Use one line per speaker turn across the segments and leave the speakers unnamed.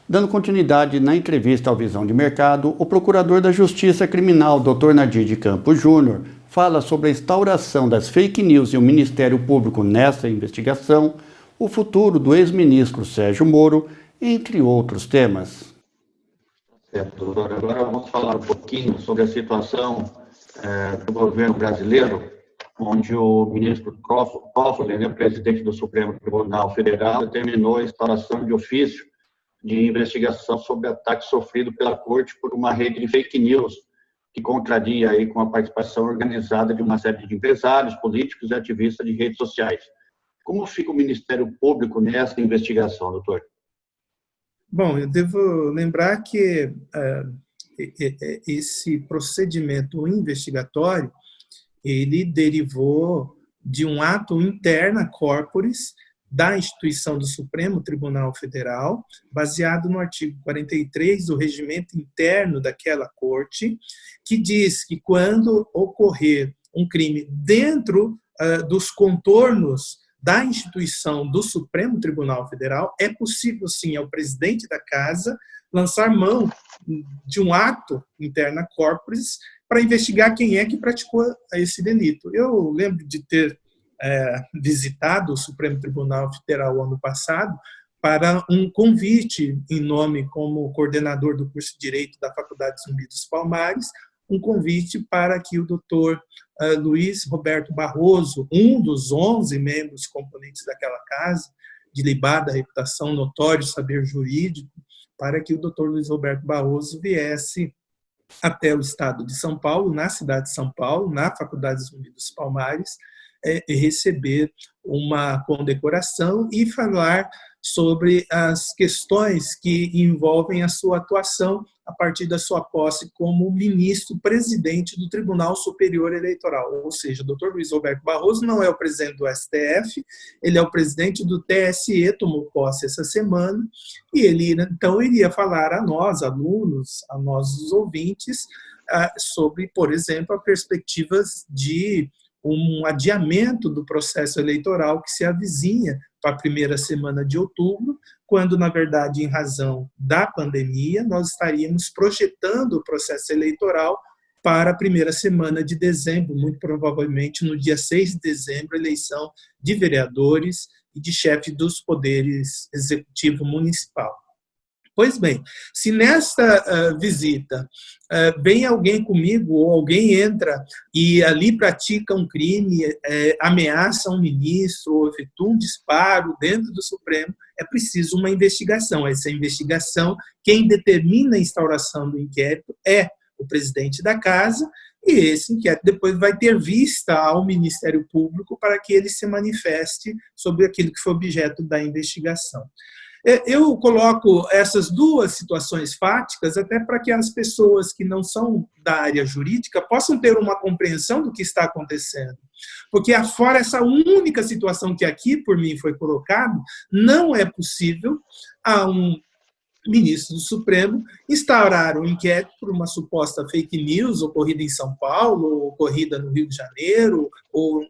Dando continuidade na entrevista ao Visão de Mercado, o procurador da Justiça Criminal, Dr. Nadir de Campos Júnior, fala sobre a instauração das fake news e o Ministério Público nessa investigação, o futuro do ex-ministro Sérgio Moro, entre outros temas.
Certo, doutor. Agora vamos falar um pouquinho sobre a situação do governo brasileiro, onde o ministro Toffoli, presidente do Supremo Tribunal Federal, determinou a instauração de ofício de investigação sobre ataque sofrido pela Corte por uma rede de fake news que contraria aí com a participação organizada de uma série de empresários, políticos e ativistas de redes sociais. Como fica o Ministério Público nessa investigação, doutor?
Bom, eu devo lembrar que esse procedimento investigatório, ele derivou de um ato interna corporis da instituição do Supremo Tribunal Federal, baseado no artigo 43 do regimento interno daquela corte, que diz que quando ocorrer um crime dentro dos contornos da instituição do Supremo Tribunal Federal, é possível, sim, ao presidente da casa lançar mão de um ato interna corporis para investigar quem é que praticou esse delito. Eu lembro de ter visitado o Supremo Tribunal Federal ano passado para um convite em nome como coordenador do curso de Direito da Faculdade Zumbi dos Palmares, um convite para que o doutor Luiz Roberto Barroso, um dos 11 membros componentes daquela casa, de libada reputação, notório saber jurídico, para que o doutor Luiz Roberto Barroso viesse até o estado de São Paulo, na cidade de São Paulo, na Faculdade Zumbi dos Palmares, receber uma condecoração e falar sobre as questões que envolvem a sua atuação a partir da sua posse como ministro-presidente do Tribunal Superior Eleitoral. Ou seja, o doutor Luiz Roberto Barroso não é o presidente do STF, ele é o presidente do TSE, tomou posse essa semana, e ele, então, iria falar a nós, alunos, a nós, os ouvintes, sobre, por exemplo, as perspectivas de um adiamento do processo eleitoral que se avizinha para a primeira semana de outubro, quando, na verdade, em razão da pandemia, nós estaríamos projetando o processo eleitoral para a primeira semana de dezembro, muito provavelmente no dia 6 de dezembro, eleição de vereadores e de chefe dos poderes executivo municipal. Pois bem, se nesta visita vem alguém comigo ou alguém entra e ali pratica um crime, ameaça um ministro ou efetua um disparo dentro do Supremo, é preciso uma investigação. Essa investigação, quem determina a instauração do inquérito é o presidente da casa, e esse inquérito depois vai ter vista ao Ministério Público para que ele se manifeste sobre aquilo que foi objeto da investigação. Eu coloco essas duas situações fáticas até para que as pessoas que não são da área jurídica possam ter uma compreensão do que está acontecendo. Porque, afora essa única situação que aqui, por mim, foi colocado, não é possível a um ministro do Supremo instaurar um inquérito por uma suposta fake news ocorrida em São Paulo, ou ocorrida no Rio de Janeiro, ou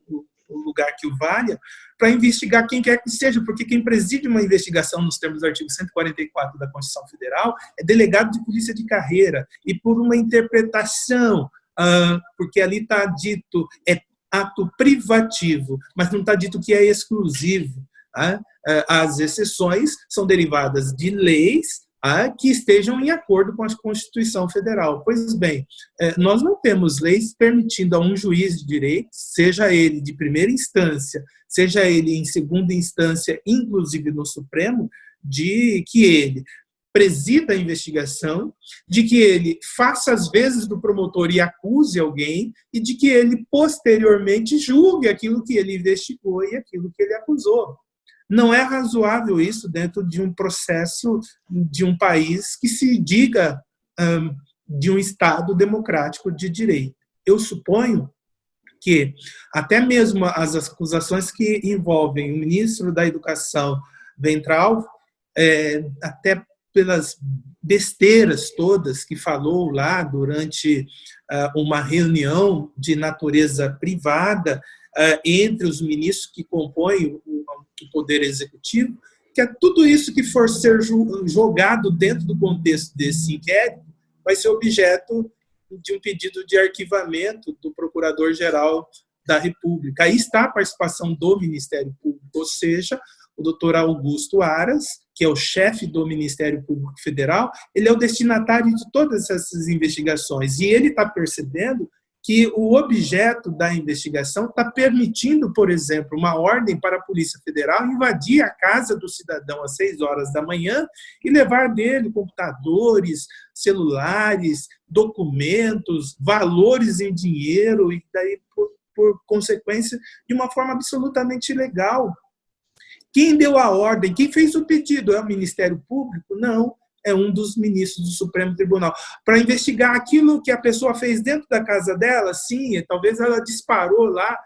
o lugar que o valha, para investigar quem quer que seja, porque quem preside uma investigação nos termos do artigo 144 da Constituição Federal é delegado de polícia de carreira, e por uma interpretação, porque ali está dito ato privativo, mas não está dito que é exclusivo. As exceções são derivadas de leis que estejam em acordo com a Constituição Federal. Pois bem, nós não temos leis permitindo a um juiz de direito, seja ele de primeira instância, seja ele em segunda instância, inclusive no Supremo, de que ele presida a investigação, de que ele faça as vezes do promotor e acuse alguém, e de que ele posteriormente julgue aquilo que ele investigou e aquilo que ele acusou. Não é razoável isso dentro de um processo de um país que se diga de um Estado democrático de direito. Eu suponho que até mesmo as acusações que envolvem o ministro da Educação Ventral, até pelas besteiras todas que falou lá durante uma reunião de natureza privada entre os ministros que compõem o Poder Executivo, que tudo isso que for ser jogado dentro do contexto desse inquérito vai ser objeto de um pedido de arquivamento do Procurador-Geral da República. Aí está a participação do Ministério Público, ou seja, o doutor Augusto Aras, que é o chefe do Ministério Público Federal, ele é o destinatário de todas essas investigações. E ele está percebendo que o objeto da investigação está permitindo, por exemplo, uma ordem para a Polícia Federal invadir a casa do cidadão às 6 horas da manhã e levar dele computadores, celulares, documentos, valores em dinheiro e daí, por consequência, de uma forma absolutamente ilegal. Quem deu a ordem, quem fez o pedido é o Ministério Público? Não, é um dos ministros do Supremo Tribunal. Para investigar aquilo que a pessoa fez dentro da casa dela, sim, talvez ela disparou lá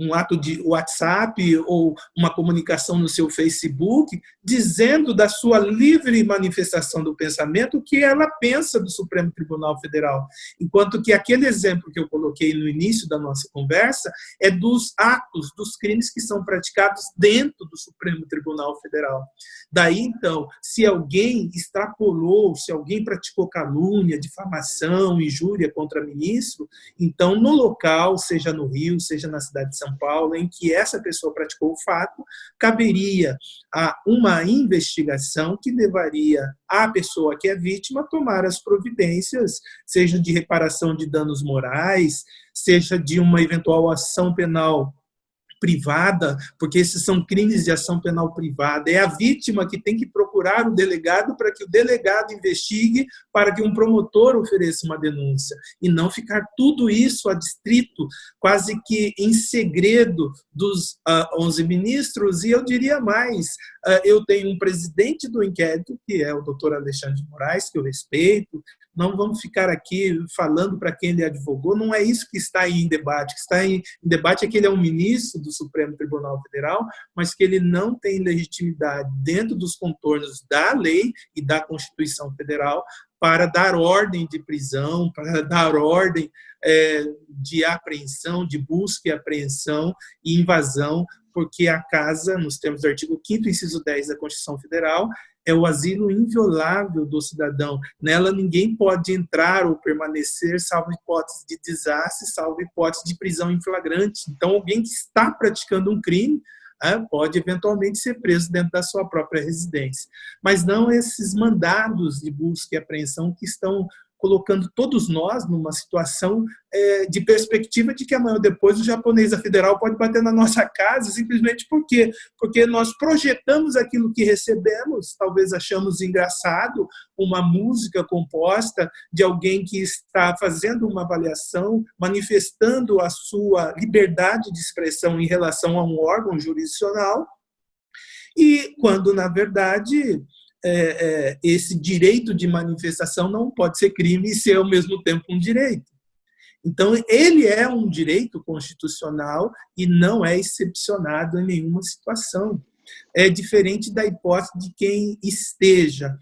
um ato de WhatsApp ou uma comunicação no seu Facebook, dizendo da sua livre manifestação do pensamento o que ela pensa do Supremo Tribunal Federal. Enquanto que aquele exemplo que eu coloquei no início da nossa conversa é dos atos, dos crimes que são praticados dentro do Supremo Tribunal Federal. Daí, então, se alguém extrapolou, se alguém praticou calúnia, difamação, injúria contra ministro, então, no local, seja no Rio, seja na cidade de São Paulo, em que essa pessoa praticou o fato, caberia a uma investigação que levaria a pessoa que é vítima a tomar as providências, seja de reparação de danos morais, seja de uma eventual ação penal privada, porque esses são crimes de ação penal privada. É a vítima que tem que procurar o delegado para que o delegado investigue, para que um promotor ofereça uma denúncia, e não ficar tudo isso adstrito, quase que em segredo dos 11 ministros. E eu diria mais, eu tenho um presidente do inquérito, que é o doutor Alexandre de Moraes, que eu respeito. Não vamos ficar aqui falando para quem ele advogou, não é isso que está em debate. O que está em debate é que ele é um ministro do Supremo Tribunal Federal, mas que ele não tem legitimidade dentro dos contornos da lei e da Constituição Federal para dar ordem de prisão, para dar ordem de apreensão, de busca e apreensão e invasão, porque a casa, nos termos do artigo 5º, inciso 10 da Constituição Federal, é o asilo inviolável do cidadão. Nela ninguém pode entrar ou permanecer, salvo hipótese de desastre, salvo hipótese de prisão em flagrante. Então, alguém que está praticando um crime pode eventualmente ser preso dentro da sua própria residência. Mas não esses mandados de busca e apreensão que estão colocando todos nós numa situação de perspectiva de que amanhã ou depois o japonês da federal pode bater na nossa casa, simplesmente porque nós projetamos aquilo que recebemos, talvez achamos engraçado uma música composta de alguém que está fazendo uma avaliação, manifestando a sua liberdade de expressão em relação a um órgão jurisdicional, e quando, na verdade, esse direito de manifestação não pode ser crime e ser, ao mesmo tempo, um direito. Então, ele é um direito constitucional e não é excepcionado em nenhuma situação. É diferente da hipótese de quem esteja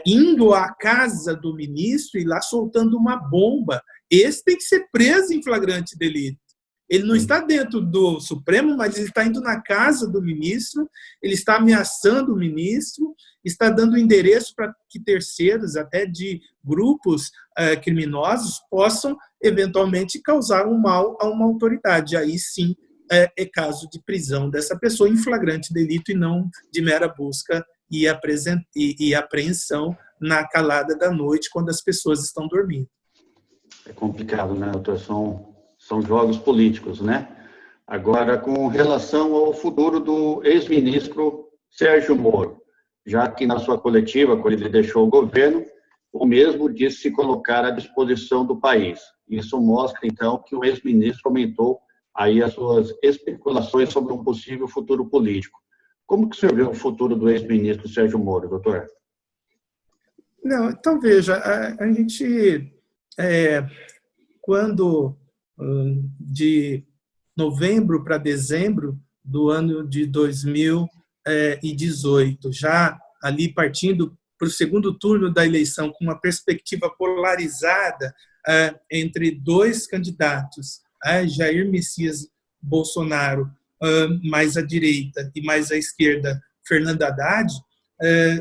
indo à casa do ministro e lá soltando uma bomba. Esse tem que ser preso em flagrante delito. Ele não está dentro do Supremo, mas ele está indo na casa do ministro, ele está ameaçando o ministro, está dando endereço para que terceiros, até de grupos criminosos, possam eventualmente causar um mal a uma autoridade. Aí sim é caso de prisão dessa pessoa em flagrante delito e não de mera busca e apreensão na calada da noite, quando as pessoas estão dormindo.
É complicado, né, doutor? São jogos políticos, né? Agora, com relação ao futuro do ex-ministro Sérgio Moro, já que na sua coletiva, quando ele deixou o governo, o mesmo disse se colocar à disposição do país. Isso mostra, então, que o ex-ministro aumentou aí as suas especulações sobre um possível futuro político. Como que o senhor vê o futuro do ex-ministro Sérgio Moro, doutor?
Não, então, veja, a gente, quando de novembro para dezembro do ano de 2018, já ali partindo para o segundo turno da eleição, com uma perspectiva polarizada entre dois candidatos, Jair Messias Bolsonaro mais à direita e mais à esquerda, Fernando Haddad,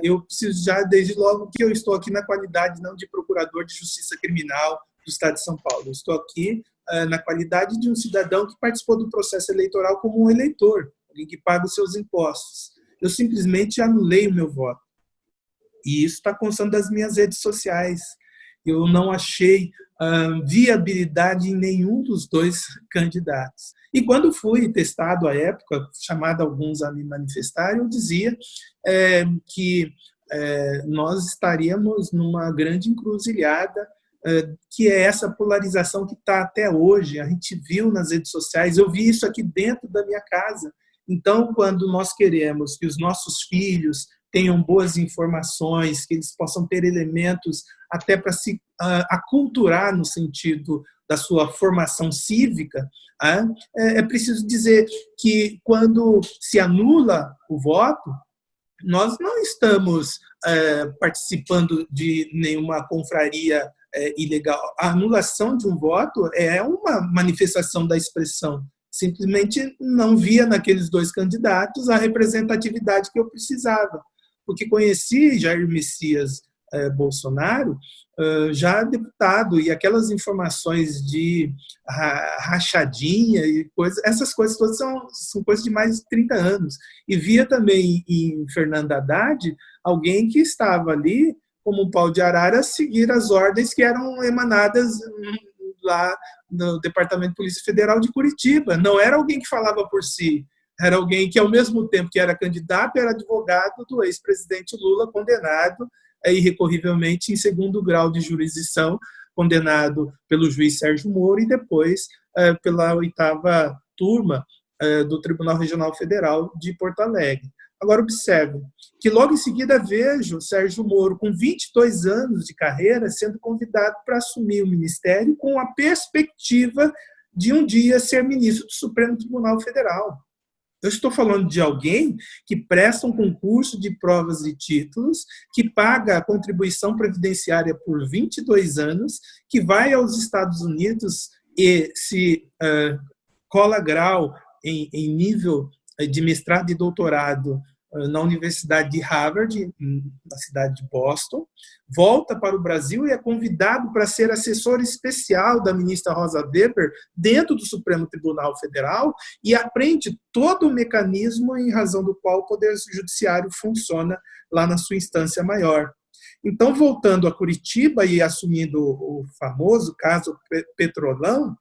eu preciso já, desde logo que eu estou aqui na qualidade não de procurador de justiça criminal do Estado de São Paulo, eu estou aqui na qualidade de um cidadão que participou do processo eleitoral como um eleitor, alguém que paga os seus impostos. Eu simplesmente anulei o meu voto. E isso está constando das minhas redes sociais. Eu não achei viabilidade em nenhum dos dois candidatos. E quando fui testado à época, chamado alguns a me manifestar, eu dizia que nós estaríamos numa grande encruzilhada, que é essa polarização que está até hoje. A gente viu nas redes sociais, eu vi isso aqui dentro da minha casa. Então, quando nós queremos que os nossos filhos tenham boas informações, que eles possam ter elementos até para se aculturar no sentido da sua formação cívica, é preciso dizer que quando se anula o voto, nós não estamos participando de nenhuma confraria ilegal. A anulação de um voto é uma manifestação da expressão. Simplesmente não via naqueles dois candidatos a representatividade que eu precisava, porque conheci Jair Messias Bolsonaro já deputado, e aquelas informações de rachadinha e coisas, essas coisas todas são coisas de mais de 30 anos. E via também em Fernando Haddad alguém que estava ali como um pau de arara seguir as ordens que eram emanadas lá no Departamento de Polícia Federal de Curitiba. Não era alguém que falava por si, era alguém que, ao mesmo tempo que era candidato, era advogado do ex-presidente Lula, condenado irrecorrivelmente em segundo grau de jurisdição, condenado pelo juiz Sérgio Moro e depois pela 8ª turma do Tribunal Regional Federal de Porto Alegre. Agora, observe que logo em seguida vejo Sérgio Moro, com 22 anos de carreira, sendo convidado para assumir o ministério com a perspectiva de um dia ser ministro do Supremo Tribunal Federal. Eu estou falando de alguém que presta um concurso de provas e títulos, que paga a contribuição previdenciária por 22 anos, que vai aos Estados Unidos e se cola grau em nível de mestrado e doutorado na Universidade de Harvard, na cidade de Boston, volta para o Brasil e é convidado para ser assessor especial da ministra Rosa Weber dentro do Supremo Tribunal Federal e aprende todo o mecanismo em razão do qual o Poder Judiciário funciona lá na sua instância maior. Então, voltando a Curitiba e assumindo o famoso caso Petrolão,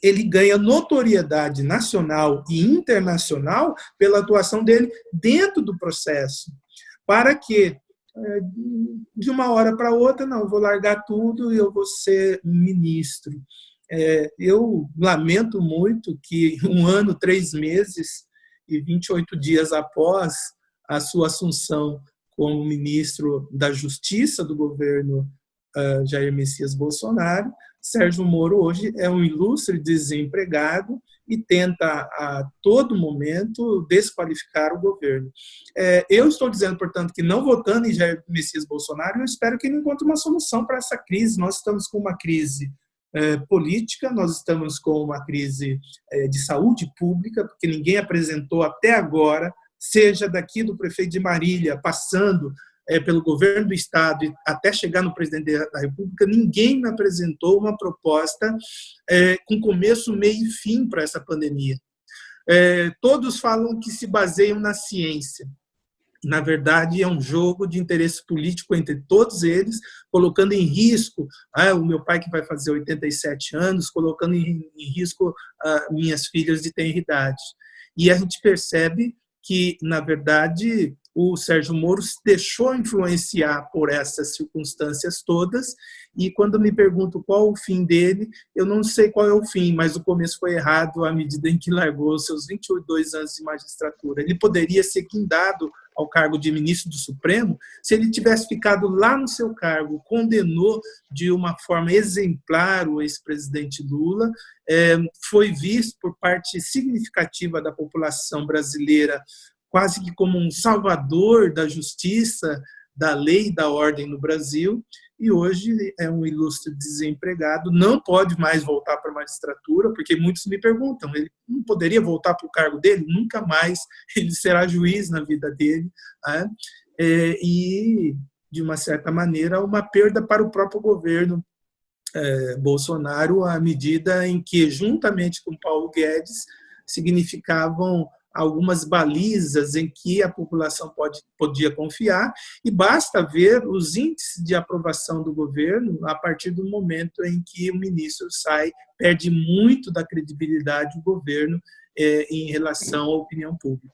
ele ganha notoriedade nacional e internacional pela atuação dele dentro do processo, para que, de uma hora para outra, não, vou largar tudo e eu vou ser ministro. Eu lamento muito que 1 ano, 3 meses e 28 dias após a sua assunção como ministro da Justiça do governo Jair Messias Bolsonaro, Sérgio Moro hoje é um ilustre desempregado e tenta a todo momento desqualificar o governo. Eu estou dizendo, portanto, que não votando em Jair Messias Bolsonaro, eu espero que ele encontre uma solução para essa crise. Nós estamos com uma crise política, nós estamos com uma crise de saúde pública, porque ninguém apresentou até agora, seja daqui do prefeito de Marília, passando pelo governo do Estado e até chegar no presidente da República, ninguém me apresentou uma proposta com começo, meio e fim para essa pandemia. Todos falam que se baseiam na ciência. Na verdade, é um jogo de interesse político entre todos eles, colocando em risco o meu pai, que vai fazer 87 anos, colocando em risco minhas filhas de tenra idade. E a gente percebe que, na verdade, o Sérgio Moro se deixou influenciar por essas circunstâncias todas, e quando me pergunto qual o fim dele, eu não sei qual é o fim, mas o começo foi errado à medida em que largou os seus 22 anos de magistratura. Ele poderia ser guindado ao cargo de ministro do Supremo se ele tivesse ficado lá no seu cargo, condenou de uma forma exemplar o ex-presidente Lula, foi visto por parte significativa da população brasileira quase que como um salvador da justiça, da lei e da ordem no Brasil, e hoje é um ilustre desempregado, não pode mais voltar para a magistratura, porque muitos me perguntam, ele não poderia voltar para o cargo dele? Nunca mais ele será juiz na vida dele, né? E, de uma certa maneira, uma perda para o próprio governo Bolsonaro, à medida em que, juntamente com Paulo Guedes, significavam algumas balizas em que a população podia confiar, e basta ver os índices de aprovação do governo a partir do momento em que o ministro sai, perde muito da credibilidade do governo em relação à opinião pública.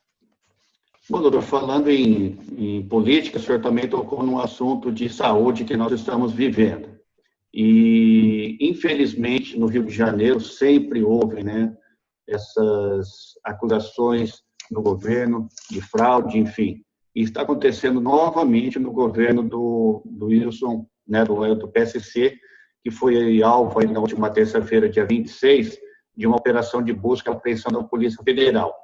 Bom, doutor, falando em política, o senhor também tocou num assunto de saúde que nós estamos vivendo. E, infelizmente, no Rio de Janeiro sempre houve, né, essas acusações no governo de fraude, enfim. E está acontecendo novamente no governo do Wilson, né, do PSC, que foi alvo aí na última terça-feira, dia 26, de uma operação de busca e apreensão da Polícia Federal.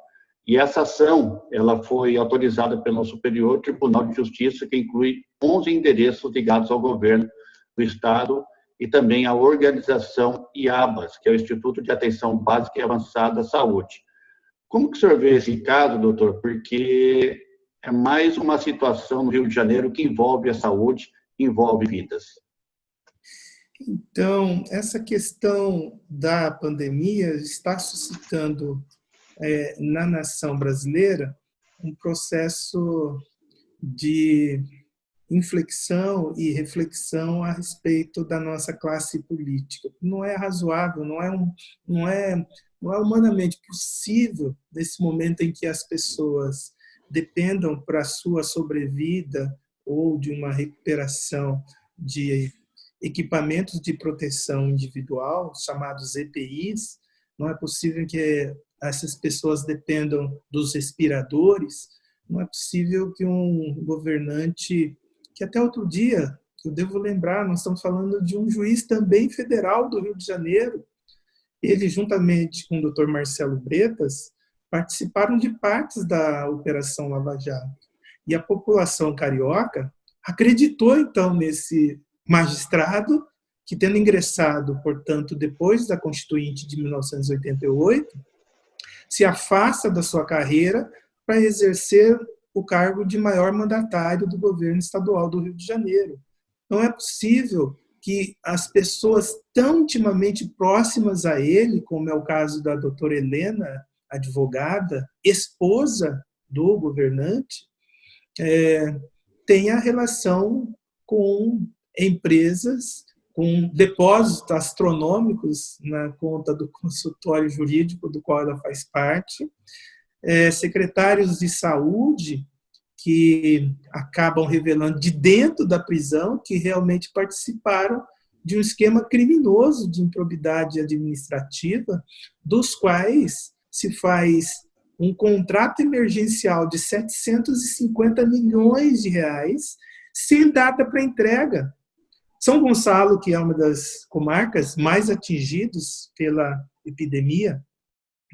E essa ação ela foi autorizada pelo Superior Tribunal de Justiça, que inclui 11 endereços ligados ao governo do Estado e também à organização IABAS, que é o Instituto de Atenção Básica e Avançada à Saúde. Como que o senhor vê esse caso, doutor? Porque é mais uma situação no Rio de Janeiro que envolve a saúde, envolve vidas.
Então, essa questão da pandemia está suscitando na nação brasileira um processo de inflexão e reflexão a respeito da nossa classe política. Não é razoável, não é humanamente possível, nesse momento em que as pessoas dependam para a sua sobrevida ou de uma recuperação de equipamentos de proteção individual, chamados EPIs, não é possível que essas pessoas dependam dos respiradores, não é possível que um governante, que até outro dia, eu devo lembrar, nós estamos falando de um juiz também federal do Rio de Janeiro, ele, juntamente com o Dr. Marcelo Bretas, participaram de partes da Operação Lava Jato. E a população carioca acreditou, então, nesse magistrado que, tendo ingressado, portanto, depois da Constituinte de 1988, se afasta da sua carreira para exercer o cargo de maior mandatário do governo estadual do Rio de Janeiro. Não é possível que as pessoas tão intimamente próximas a ele, como é o caso da doutora Helena, advogada, esposa do governante, tenha relação com empresas, com depósitos astronômicos na conta do consultório jurídico do qual ela faz parte, secretários de saúde que acabam revelando de dentro da prisão que realmente participaram de um esquema criminoso de improbidade administrativa, dos quais se faz um contrato emergencial de 750 milhões de reais sem data para entrega. São Gonçalo, que é uma das comarcas mais atingidas pela epidemia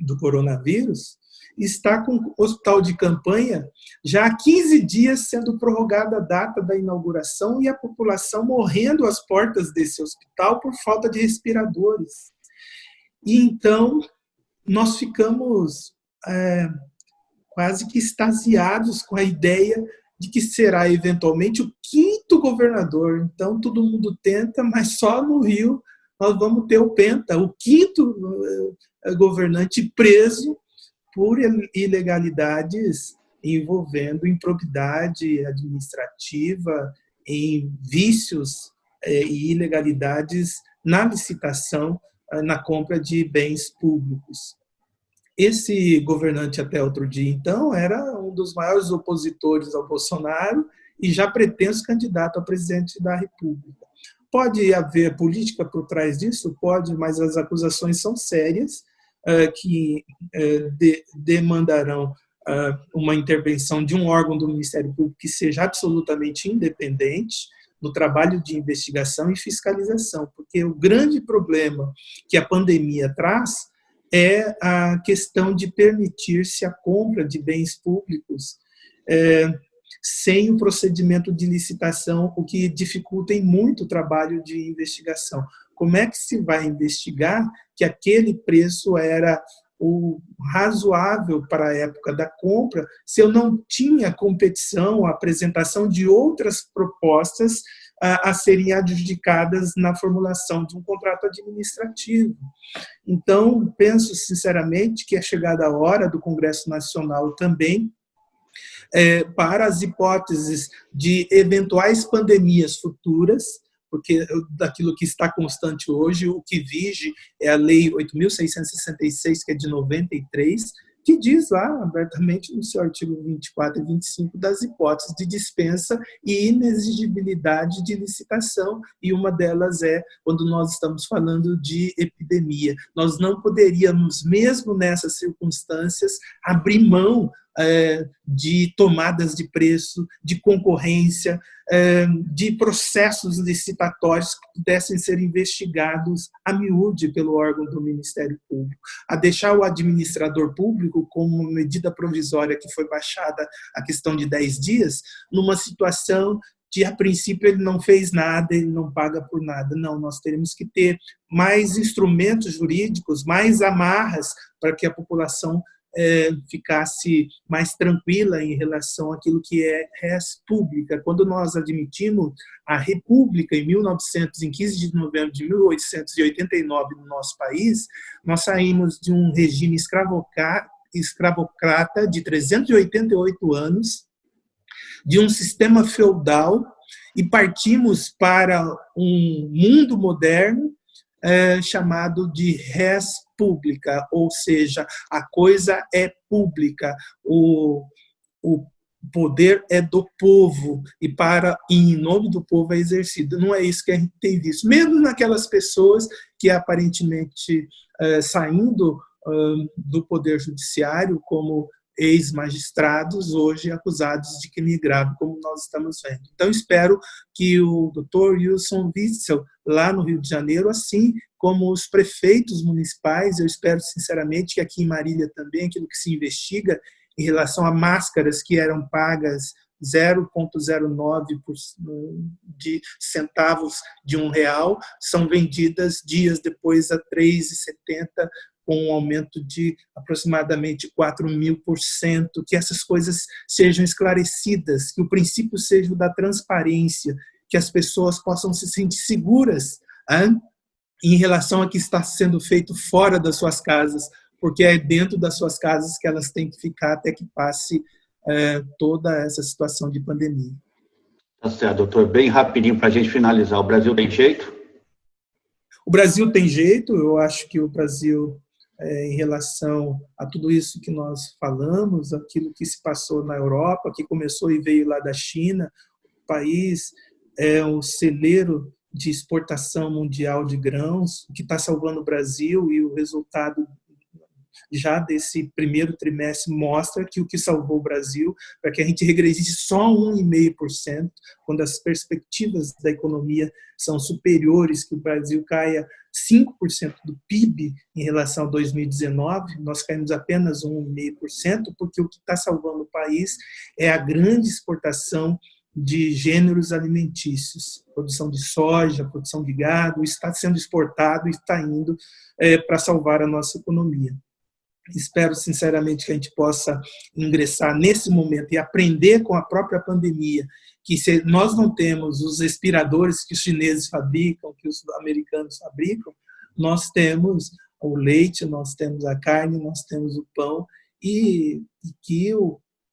do coronavírus, está com o hospital de campanha já há 15 dias sendo prorrogada a data da inauguração e a população morrendo às portas desse hospital por falta de respiradores. E então nós ficamos quase que extasiados com a ideia de que será eventualmente o 5º governador. Então todo mundo tenta, mas só no Rio nós vamos ter o Penta, o 5º governante preso por ilegalidades envolvendo improbidade administrativa, em vícios e ilegalidades na licitação, na compra de bens públicos. Esse governante, até outro dia, então, era um dos maiores opositores ao Bolsonaro e já pretenso candidato a presidente da República. Pode haver política por trás disso? Pode, mas as acusações são sérias, que demandarão uma intervenção de um órgão do Ministério Público que seja absolutamente independente no trabalho de investigação e fiscalização, porque o grande problema que a pandemia traz é a questão de permitir-se a compra de bens públicos sem o procedimento de licitação, o que dificulta muito o trabalho de investigação. Como é que se vai investigar que aquele preço era o razoável para a época da compra, se eu não tinha competição, a apresentação de outras propostas a serem adjudicadas na formulação de um contrato administrativo? Então, penso sinceramente que é chegada a hora do Congresso Nacional também para as hipóteses de eventuais pandemias futuras, porque daquilo que está constante hoje, o que vige é a Lei 8.666, que é de 93, que diz lá abertamente no seu artigo 24 e 25 das hipóteses de dispensa e inexigibilidade de licitação, e uma delas é quando nós estamos falando de epidemia. Nós não poderíamos, mesmo nessas circunstâncias, abrir mão de tomadas de preço, de concorrência, de processos licitatórios que pudessem ser investigados a miúde pelo órgão do Ministério Público, a deixar o administrador público, como medida provisória que foi baixada a questão de 10 dias, numa situação de, a princípio, ele não fez nada, ele não paga por nada. Não, nós teremos que ter mais instrumentos jurídicos, mais amarras para que a população ficasse mais tranquila em relação àquilo que é res pública. Quando nós admitimos a República em 15 de novembro de 1889 no nosso país, nós saímos de um regime escravocrata de 388 anos, de um sistema feudal, e partimos para um mundo moderno chamado de res pública, ou seja, a coisa é pública, o poder é do povo e em nome do povo é exercido. Não é isso que a gente tem visto. Mesmo naquelas pessoas que aparentemente saindo do poder judiciário como ex-magistrados, hoje acusados de crime grave, como nós estamos vendo. Então, espero que o Dr. Wilson Witzel, lá no Rio de Janeiro, assim como os prefeitos municipais, eu espero sinceramente que aqui em Marília também, aquilo que se investiga em relação a máscaras que eram pagas 0,09 de centavos de R$1, são vendidas dias depois a R$3,70, com um aumento de aproximadamente 4.000%, que essas coisas sejam esclarecidas, que o princípio seja o da transparência, que as pessoas possam se sentir seguras em relação a que está sendo feito fora das suas casas, porque é dentro das suas casas que elas têm que ficar até que passe toda essa situação de pandemia.
Tá certo, doutor. Bem rapidinho para a gente finalizar. O Brasil tem jeito?
O Brasil tem jeito. Eu acho que o Brasil, em relação a tudo isso que nós falamos, aquilo que se passou na Europa, que começou e veio lá da China, o país é o celeiro de exportação mundial de grãos, que está salvando o Brasil, e o resultado já desse primeiro trimestre mostra que o que salvou o Brasil, para que a gente regredisse só 1,5%, quando as perspectivas da economia são superiores, que o Brasil caia 5% do PIB em relação a 2019, nós caímos apenas 1,5%, porque o que está salvando o país é a grande exportação de gêneros alimentícios, produção de soja, produção de gado, está sendo exportado e está indo para salvar a nossa economia. Espero sinceramente que a gente possa ingressar nesse momento e aprender com a própria pandemia, que se nós não temos os respiradores que os chineses fabricam, que os americanos fabricam, nós temos o leite, nós temos a carne, nós temos o pão, e que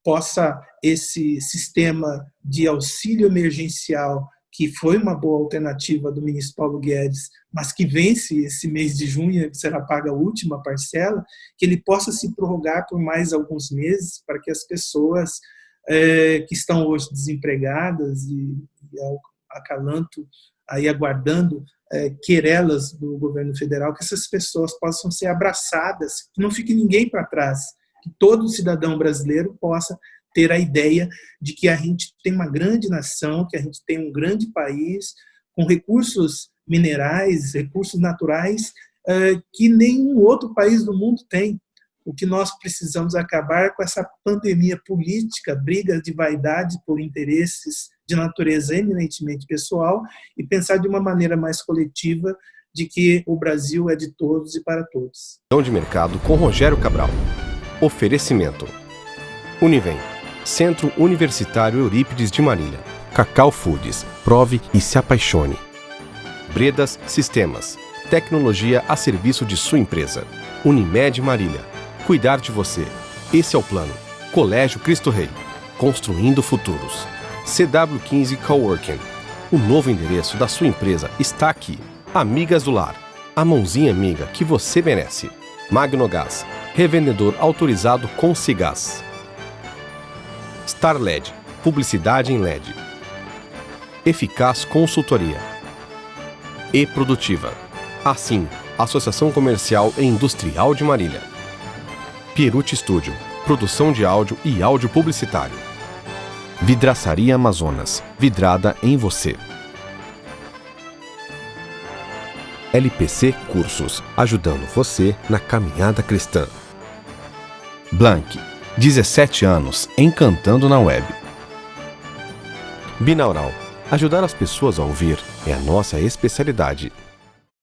possa esse sistema de auxílio emergencial, que foi uma boa alternativa do ministro Paulo Guedes, mas que vence esse mês de junho, que será paga a última parcela, que ele possa se prorrogar por mais alguns meses, para que as pessoas que estão hoje desempregadas e ao acalanto, aí aguardando querelas do governo federal, que essas pessoas possam ser abraçadas, que não fique ninguém para trás, que todo cidadão brasileiro possa ter a ideia de que a gente tem uma grande nação, que a gente tem um grande país, com recursos minerais, recursos naturais, que nenhum outro país do mundo tem. o que nós precisamos acabar com essa pandemia política, brigas de vaidade por interesses de natureza eminentemente pessoal e pensar de uma maneira mais coletiva de que o Brasil é de todos e para todos.
De mercado com Rogério Cabral. Oferecimento: Univem, Centro Universitário Eurípides de Marília. Cacau Foods, prove e se apaixone. Bredas Sistemas, tecnologia a serviço de sua empresa. Unimed Marília, cuidar de você. Esse é o plano. Colégio Cristo Rei, construindo futuros. CW15 Coworking, o novo endereço da sua empresa está aqui. Amigas do Lar, a mãozinha amiga que você merece. Magnogás, revendedor autorizado com Cigás. Star LED, publicidade em LED. Eficaz Consultoria. E Produtiva. Assim, Associação Comercial e Industrial de Marília. Pierucci Studio, produção de áudio e áudio publicitário. Vidraçaria Amazonas, vidrada em você. LPC Cursos, ajudando você na caminhada cristã. Blank, 17 anos, encantando na web. Binaural, ajudar as pessoas a ouvir é a nossa especialidade.